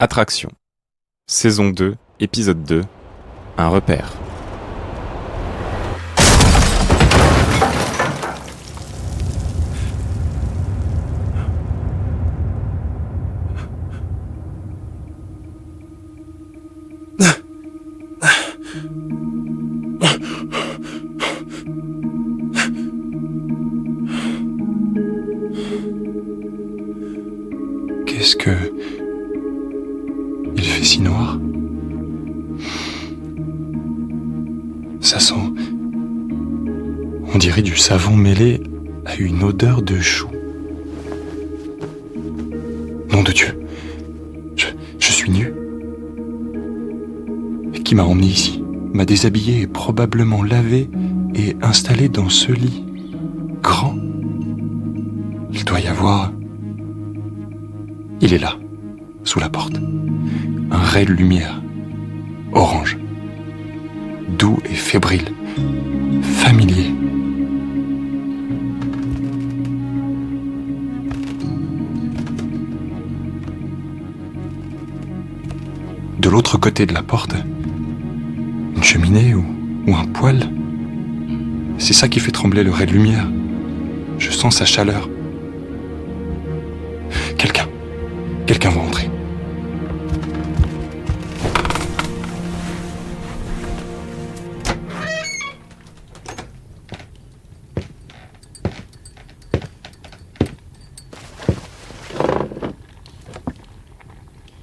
Attraction. Saison 2, épisode 2. Un repère. Qu'est-ce que... Il fait si noir. Ça sent... On dirait du savon mêlé à une odeur de chou. Nom de Dieu. Je suis nu. Et qui m'a emmené ici, m'a déshabillé et probablement lavé et installé dans ce lit grand. Il doit y avoir... Il est là, sous la porte. Un ray de lumière, orange, doux et fébrile, familier. De l'autre côté de la porte, une cheminée ou un poêle. C'est ça qui fait trembler le ray de lumière. Je sens sa chaleur. Quelqu'un va entrer.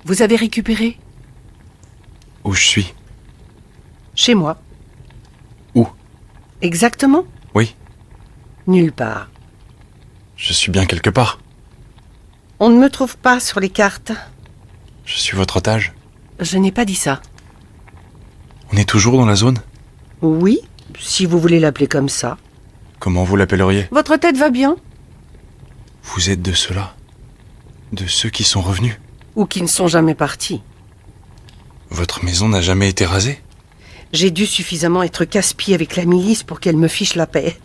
Vous avez récupéré ? Où je suis ? Chez moi. Où ? Exactement ? Oui, Nulle part. je suis bien quelque part. On ne me trouve pas sur les cartes. Je suis votre otage. Je n'ai pas dit ça. On est toujours dans la zone ? Oui, si vous voulez l'appeler comme ça. Comment vous l'appelleriez ? Votre tête va bien ? Vous êtes de ceux-là ? De ceux qui sont revenus ? Ou qui ne sont jamais partis. Votre maison n'a jamais été rasée ? J'ai dû suffisamment être casse-pied avec la milice pour qu'elle me fiche la paix.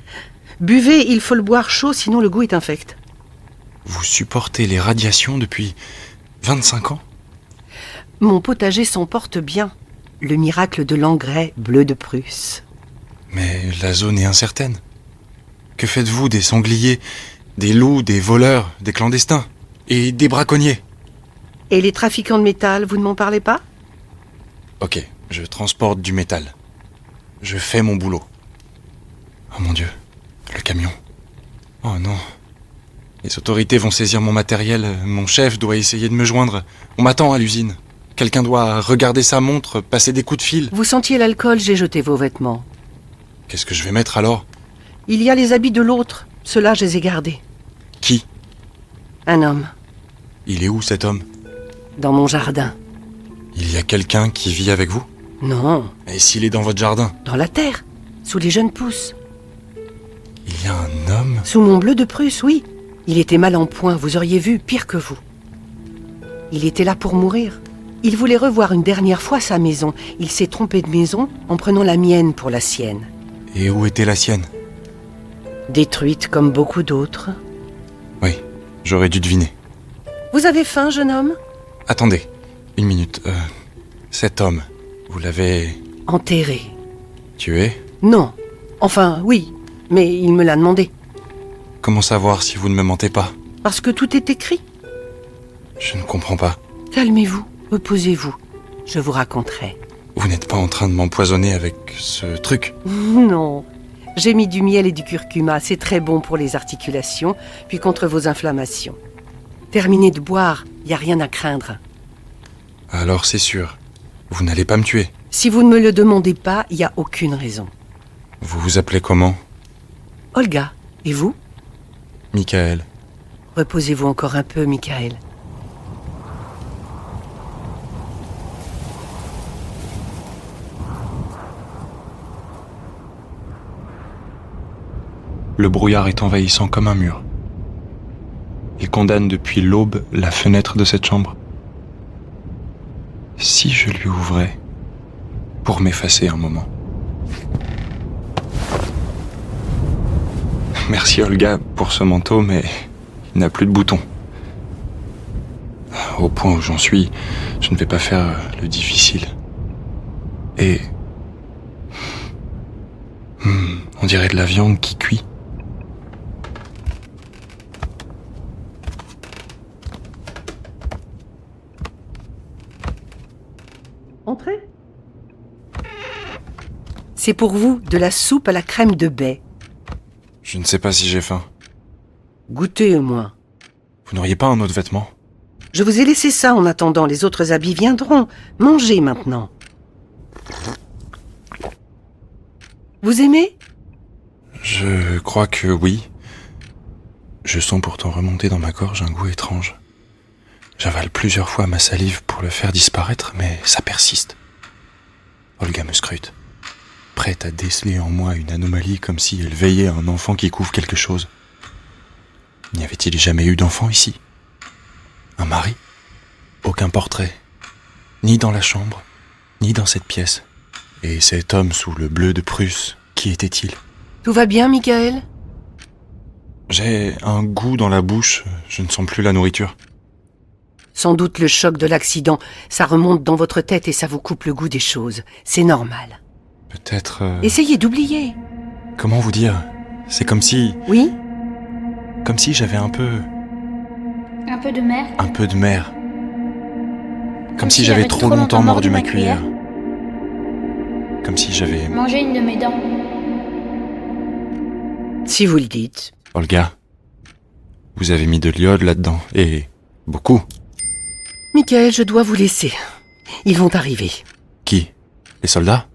Buvez, il faut le boire chaud, sinon le goût est infect. Vous supportez les radiations depuis 25 ans ? Mon potager s'en porte bien. Le miracle de l'engrais bleu de Prusse. Mais la zone est incertaine. Que faites-vous des sangliers, des loups, des voleurs, des clandestins et des braconniers ? Et les trafiquants de métal, vous ne m'en parlez pas ? Ok, je transporte du métal. Je fais mon boulot. Oh mon Dieu, le camion. Oh non. Les autorités vont saisir mon matériel. Mon chef doit essayer de me joindre. On m'attend à l'usine. Quelqu'un doit regarder sa montre, passer des coups de fil. Vous sentiez l'alcool, j'ai jeté vos vêtements. Qu'est-ce que je vais mettre alors ? Il y a les habits de l'autre. Ceux-là, je les ai gardés. Qui ? Un homme, Il est où cet homme ? dans mon jardin. Il y a quelqu'un qui vit avec vous ? Non, Et s'il est dans votre jardin ? dans la terre, sous les jeunes pousses. Il y a un homme ? Sous mon bleu de Prusse, oui. Il était mal en point, vous auriez vu, pire que vous. Il était là pour mourir. Il voulait revoir une dernière fois sa maison. Il s'est trompé de maison en prenant la mienne pour la sienne. Et où était la sienne ? Détruite comme beaucoup d'autres. Oui, j'aurais dû deviner. Vous avez faim, jeune homme ? Attendez, une minute. Cet homme, vous l'avez Enterré. tué ? Non. Enfin, oui, mais il me l'a demandé. Comment savoir si vous ne me mentez pas ? Parce que tout est écrit. Je ne comprends pas. Calmez-vous, reposez-vous. Je vous raconterai. Vous n'êtes pas en train de m'empoisonner avec ce truc ? Non. J'ai mis du miel et du curcuma. C'est très bon pour les articulations, puis contre vos inflammations. Terminez de boire, il n'y a rien à craindre. Alors c'est sûr, vous n'allez pas me tuer. Si vous ne me le demandez pas, il n'y a aucune raison. Vous vous appelez comment ? Olga, et vous ? Michael. Reposez-vous encore un peu, Michael. Le brouillard est envahissant comme un mur. Il condamne depuis l'aube la fenêtre de cette chambre. Si je lui ouvrais pour m'effacer un moment. Merci Olga pour ce manteau, mais il n'a plus de boutons. au point où j'en suis, je ne vais pas faire le difficile. Et... on dirait de la viande qui cuit. Entrez. C'est pour vous de la soupe à la crème de baie. Je ne sais pas si j'ai faim. Goûtez au moins. Vous n'auriez pas un autre vêtement ? Je vous ai laissé ça en attendant, les autres habits viendront. Mangez maintenant. Vous aimez ? Je crois que oui. Je sens pourtant remonter dans ma gorge un goût étrange. J'avale plusieurs fois ma salive pour le faire disparaître, mais ça persiste. Olga me scrute, prête à déceler en moi une anomalie comme si elle veillait à un enfant qui couvre quelque chose. N'y avait-il jamais eu d'enfant ici ? Un mari ? Aucun portrait. Ni dans la chambre, ni dans cette pièce. Et cet homme sous le bleu de Prusse, qui était-il ? Tout va bien, Michael ? J'ai un goût dans la bouche, je ne sens plus la nourriture. Sans doute le choc de l'accident. Ça remonte dans votre tête et ça vous coupe le goût des choses. C'est normal. Peut-être... Essayez d'oublier. Comment vous dire ? C'est comme si... Oui ? Comme si j'avais un peu... Un peu de mer. Un peu de mer. Comme si j'avais trop longtemps mordu ma cuillère. Comme si j'avais... Mangé une de mes dents. Si vous le dites. Olga, vous avez mis de l'iode là-dedans, et beaucoup. Michael, je dois vous laisser. Ils vont arriver. Qui ? Les soldats ?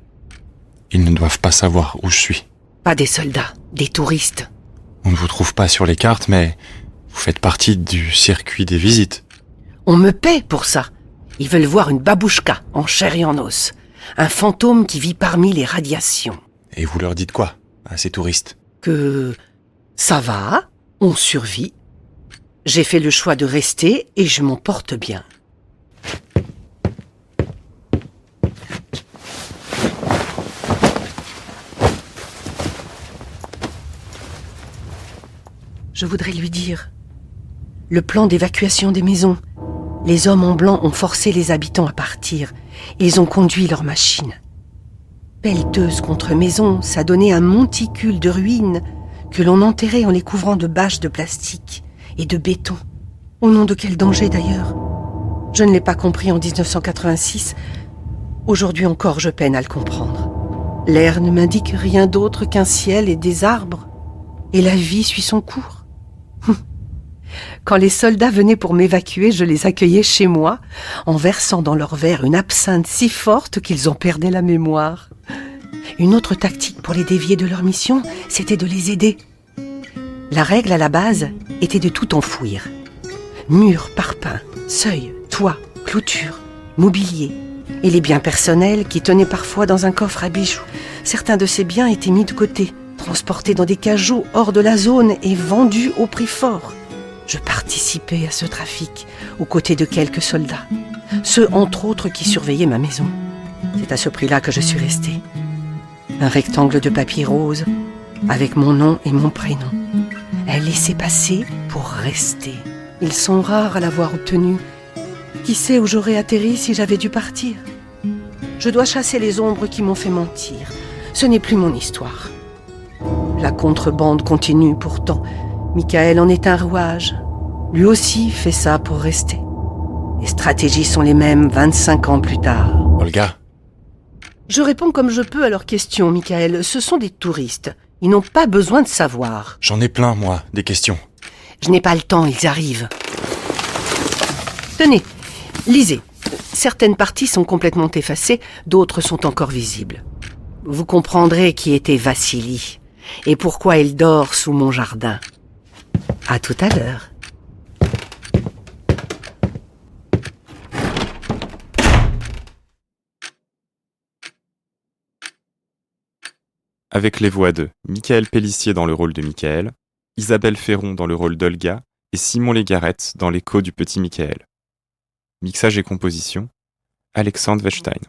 Ils ne doivent pas savoir où je suis. Pas des soldats, des touristes. On ne vous trouve pas sur les cartes, mais vous faites partie du circuit des visites. On me paie pour ça. Ils veulent voir une babouchka en chair et en os. Un fantôme qui vit parmi les radiations. Et vous leur dites quoi, à ces touristes ? Que ça va, on survit. J'ai fait le choix de rester et je m'en porte bien. Je voudrais lui dire. Le plan d'évacuation des maisons. Les hommes en blanc ont forcé les habitants à partir. Ils ont conduit leurs machines. Pelleteuse contre maison, ça donnait un monticule de ruines que l'on enterrait en les couvrant de bâches de plastique et de béton. Au nom de quel danger d'ailleurs ? Je ne l'ai pas compris en 1986. Aujourd'hui encore, je peine à le comprendre. L'air ne m'indique rien d'autre qu'un ciel et des arbres. Et la vie suit son cours. Quand les soldats venaient pour m'évacuer, je les accueillais chez moi, en versant dans leur verre une absinthe si forte qu'ils en perdaient la mémoire. Une autre tactique pour les dévier de leur mission, c'était de les aider. La règle à la base était de tout enfouir. Murs, parpaings, seuils, toits, clôtures, mobilier et les biens personnels qui tenaient parfois dans un coffre à bijoux. Certains de ces biens étaient mis de côté, transportés dans des cajots hors de la zone et vendus au prix fort. Je participais à ce trafic aux côtés de quelques soldats, ceux entre autres qui surveillaient ma maison. C'est à ce prix-là que je suis restée. Un rectangle de papier rose avec mon nom et mon prénom. Un laissez-passer pour rester. Ils sont rares à l'avoir obtenu. Qui sait où j'aurais atterri si j'avais dû partir ? Je dois chasser les ombres qui m'ont fait mentir. Ce n'est plus mon histoire. La contrebande continue pourtant. Michael en est un rouage. Lui aussi fait ça pour rester. Les stratégies sont les mêmes 25 ans plus tard. Olga ? Je réponds comme je peux à leurs questions, Michael. Ce sont des touristes. Ils n'ont pas besoin de savoir. J'en ai plein, moi, des questions. Je n'ai pas le temps, ils arrivent. Tenez, lisez. Certaines parties sont complètement effacées, d'autres sont encore visibles. Vous comprendrez qui était Vassili et pourquoi il dort sous mon jardin. À tout à l'heure. Avec les voix de Michael Pélissier dans le rôle de Michael, Isabelle Ferron dans le rôle d'Olga et Simon Légarette dans l'écho du petit Michael. Mixage et composition, Alexandre Wechstein.